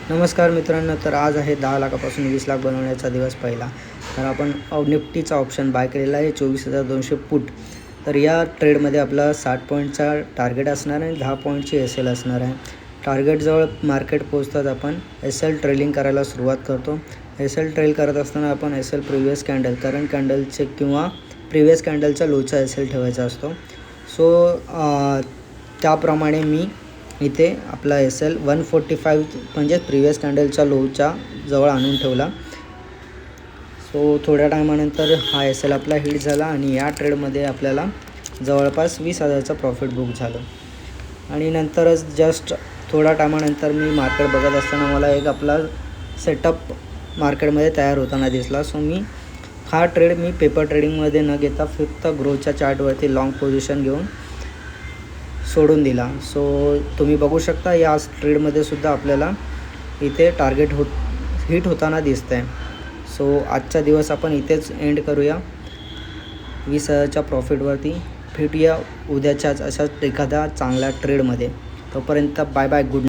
नमस्कार मित्रांनो, तर आज आहे 10 लाखापासून 20 लाख बनवण्याचा दिवस पहिला. तर आपण निफ्टीचा ऑप्शन बाय केलेला आहे 24,200 पुट. तर या ट्रेडमध्ये आपला 60 पॉईंटचा टार्गेट असणार आहे, 10 पॉईंटची एस एल असणार आहे. टार्गेटजवळ मार्केट पोहोचतात आपण एस एल ट्रेलिंग करायला सुरुवात करतो. एस एल ट्रेल करत असताना आपण S L previous candle, current कॅन्डलचे किंवा प्रिव्हियस कॅन्डलचा लोचा एस एल ठेवायचा असतो. सो त्याप्रमाणे मी इथे आपला एस एल 145 म्हणजे प्रिव्हियस कॅन्डलच्या लोच्या जवळ आणून ठेवला. सो थोड्या टायमानंतर हा एस एल आपला हिट झाला आणि या ट्रेडमध्ये आपल्याला जवळपास 20,000चं प्रॉफिट बुक झालं. आणि नंतरच जस्ट थोड्या टायमानंतर मी मार्केट बघत असताना मला एक आपला सेटअप मार्केटमध्ये तयार होताना दिसला. सो हा ट्रेड मी पेपर ट्रेडिंगमध्ये न घेता फक्त ग्रोच्या चार्टवरती लॉंग पोझिशन घेऊन सोडून दिला. सो तुम्ही बघू शकता या ट्रेडमध्ये सुद्धा आपल्याला इथे टार्गेट हिट होताना दिसतं आहे. सो आजचा दिवस आपण इथेच एंड करूया 20,000च्या प्रॉफिटवरती. भेटूया उद्याच्याच अशाच एखाद्या चांगल्या ट्रेडमध्ये. तोपर्यंत बाय बाय, गुड